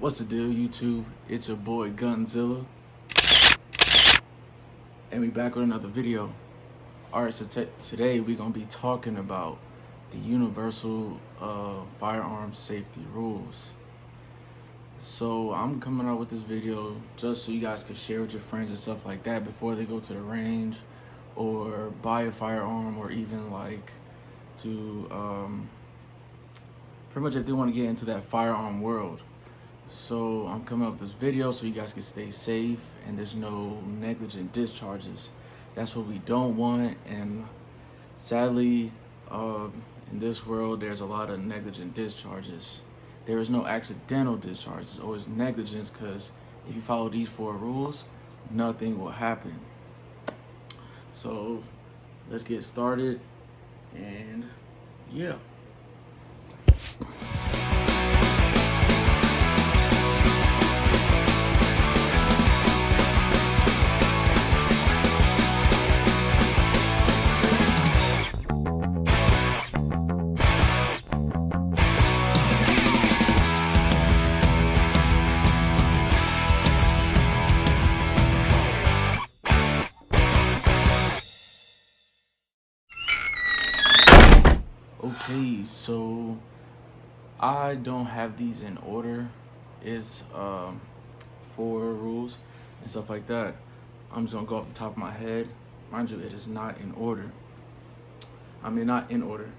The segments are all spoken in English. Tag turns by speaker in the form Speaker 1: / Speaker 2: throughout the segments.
Speaker 1: What's the deal, YouTube? It's your boy Gunzilla, and we back with another video. Alright, so today we're gonna be talking about the universal firearms safety rules. So I'm coming out with this video just so you guys can share with your friends and stuff like that before they go to the range or buy a firearm, or even like to pretty much if they want to get into that firearm world. So I'm coming up with this video so you guys can stay safe and there's no negligent discharges. That's what we don't want, and sadly in this world there's a lot of negligent discharges. There is no accidental discharges, it's always negligence, because if you follow these 4 rules, nothing will happen. So let's get started, and yeah. Okay, so I don't have these in order. It's 4 rules and stuff like that. I'm just gonna go off the top of my head. Mind you, it is not in order. Not in order.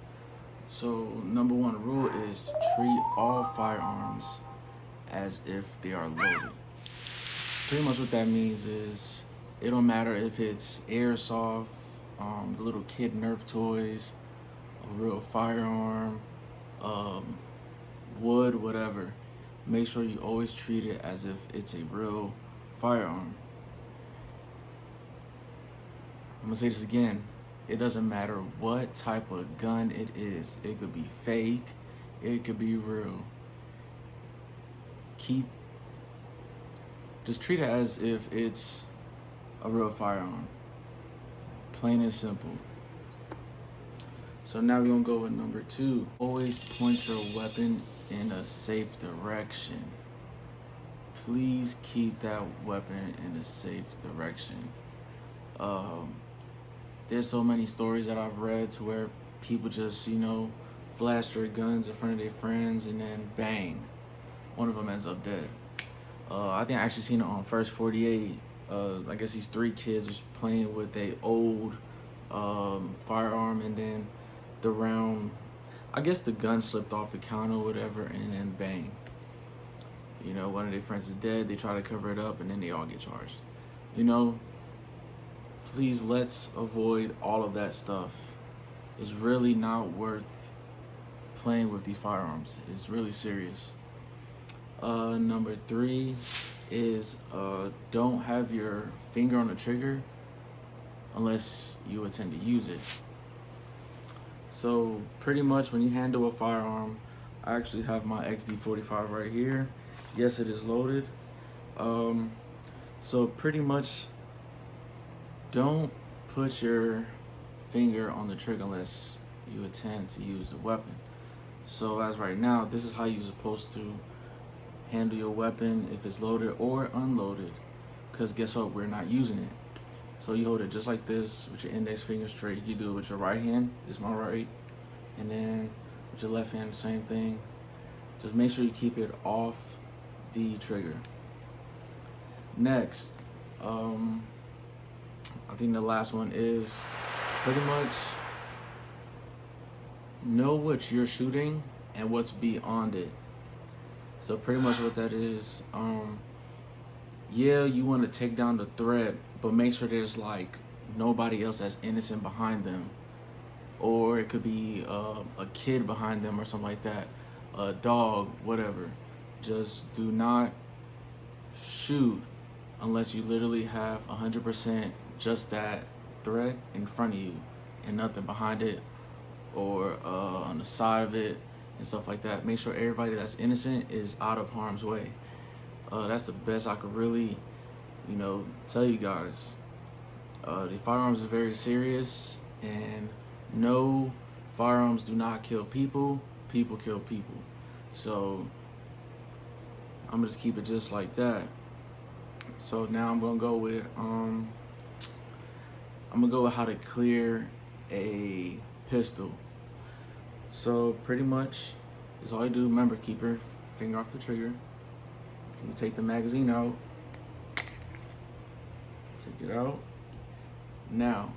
Speaker 1: So number 1 rule is treat all firearms as if they are loaded. Pretty much what that means is it don't matter if it's airsoft, the little kid Nerf toys, a real firearm, wood, whatever. Make sure you always treat it as if it's a real firearm. I'm gonna say this again. It doesn't matter what type of gun it is. It could be fake, it could be real. Just treat it as if it's a real firearm. Plain and simple. So now we're gonna go with number 2. Always point your weapon in a safe direction. Please keep that weapon in a safe direction. There's so many stories that I've read to where people just, flash their guns in front of their friends and then bang, one of them ends up dead. I think I actually seen it on First 48. I guess these 3 kids was playing with a old firearm, and then the round, I guess the gun slipped off the counter or whatever, and then bang. One of their friends is dead. They try to cover it up, and then they all get charged. Please, let's avoid all of that stuff. It's really not worth playing with these firearms. It's really serious. Number 3 is don't have your finger on the trigger unless you intend to use it. So pretty much when you handle a firearm, I actually have my XD45 right here. Yes, it is loaded. So pretty much don't put your finger on the trigger unless you intend to use the weapon. So as right now, this is how you're supposed to handle your weapon if it's loaded or unloaded, because guess what, we're not using it. So you hold it just like this with your index finger straight. You do it with your right hand, this is my right, and then with your left hand, the same thing. Just make sure you keep it off the trigger. Next, I think the last one is pretty much know what you're shooting and what's beyond it. So pretty much what that is, yeah, you want to take down the threat, but make sure there's like nobody else that's innocent behind them, or it could be a kid behind them or something like that, a dog, whatever. Just do not shoot unless you literally have 100% just that threat in front of you and nothing behind it or on the side of it and stuff like that. Make sure everybody that's innocent is out of harm's way. That's the best I could really, tell you guys. The firearms is very serious, and no, firearms do not kill people. People kill people. So I'm gonna just keep it just like that. So now I'm gonna go with how to clear a pistol. So pretty much is all you do. Remember, keep your finger off the trigger. You take the magazine out. Take it out. Now,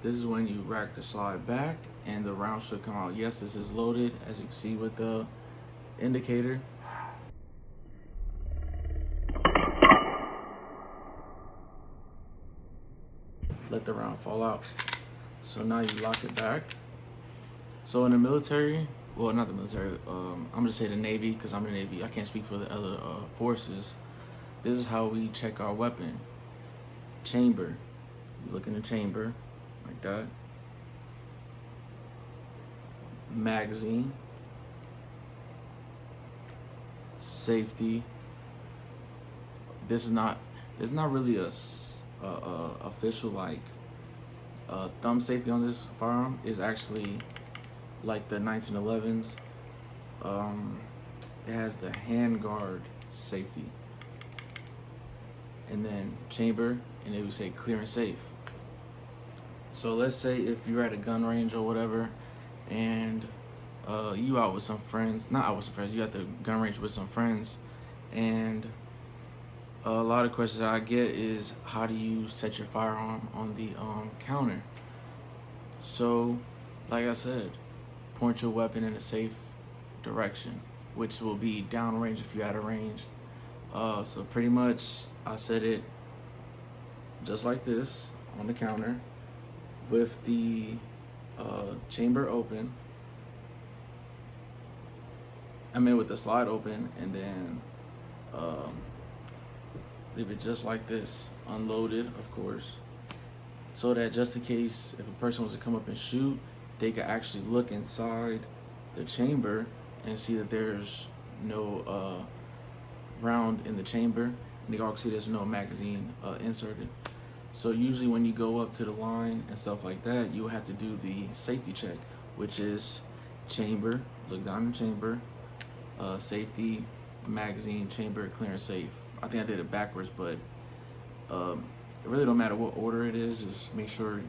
Speaker 1: this is when you rack the slide back and the round should come out. Yes, this is loaded, as you can see with the indicator. Let the round fall out. So now you lock it back. So in the military, well, not the military, I'm gonna say the Navy, because I'm in the Navy. I can't speak for the other forces. This is how we check our weapon. Chamber. You look in the chamber, like that. Magazine. Safety. This is not really a official like thumb safety on this firearm. Is actually like the 1911s. It has the handguard safety, and then chamber, and it would say clear and safe. So let's say if you're at a gun range or whatever, and you out with some friends, not out with some friends, you at the gun range with some friends, and a lot of questions I get is, how do you set your firearm on the counter? So, like I said, point your weapon in a safe direction, which will be downrange if you're at a range. So pretty much, I set it just like this on the counter with the chamber open. With the slide open, and then leave it just like this, unloaded, of course, so that just in case if a person was to come up and shoot, they could actually look inside the chamber and see that there's no round in the chamber, and they can also see there's no magazine inserted. So usually when you go up to the line and stuff like that, you have to do the safety check, which is chamber, look down in the chamber, safety, magazine, chamber, clear and safe. I think I did it backwards, but it really don't matter what order it is. Just make sure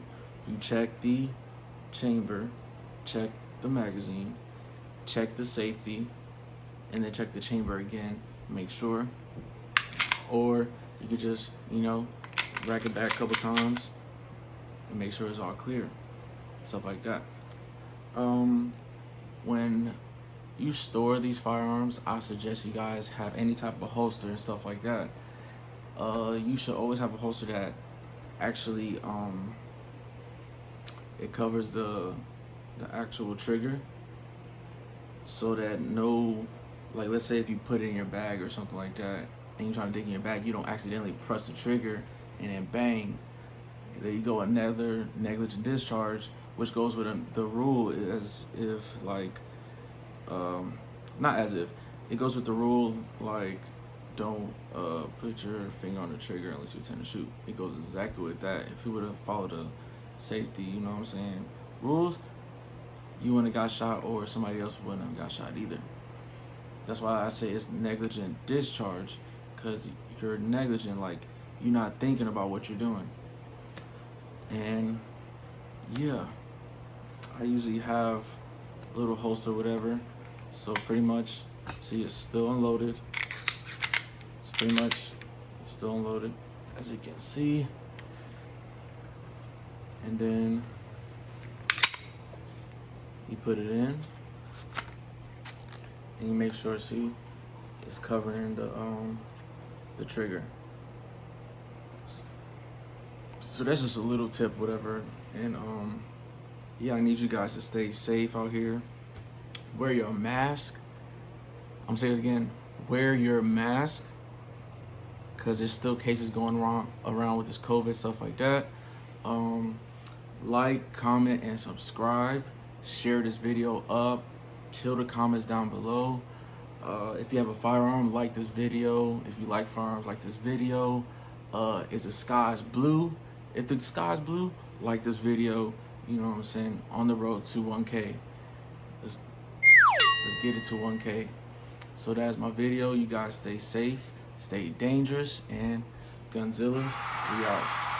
Speaker 1: you check the chamber, check the magazine, check the safety, and then check the chamber again. Make sure. Or you could just, rack it back a couple times and make sure it's all clear. Stuff like that. When you store these firearms, I suggest you guys have any type of holster and stuff like that. You should always have a holster that actually it covers the actual trigger, so that no, like, let's say if you put it in your bag or something like that and you're trying to dig in your bag, you don't accidentally press the trigger and then bang, there you go, another negligent discharge, which goes with the rule as if, like, not as if, it goes with the rule, like, don't put your finger on the trigger unless you intend to shoot. It goes exactly with that. If you would have followed the safety, rules, you wouldn't have got shot, or somebody else wouldn't have got shot either. That's why I say it's negligent discharge, because you're negligent, like, you're not thinking about what you're doing. And yeah, I usually have a little holster, whatever. So pretty much, see, it's still unloaded. It's pretty much still unloaded, as you can see. And then you put it in, and you make sure, see, it's covering the trigger. So that's just a little tip, whatever. And yeah, I need you guys to stay safe out here. Wear your mask. I'm saying this again, wear your mask, because there's still cases going around with this COVID, stuff like that. Like, comment, and subscribe. Share this video up. Kill the comments down below. If you have a firearm, like this video. If you like firearms, like this video. Is the skies blue? If the sky's blue, like this video. You know what I'm saying? On the road to 1K. Let's get it to 1K. So that's my video. You guys stay safe, stay dangerous, and Gunzilla, we out.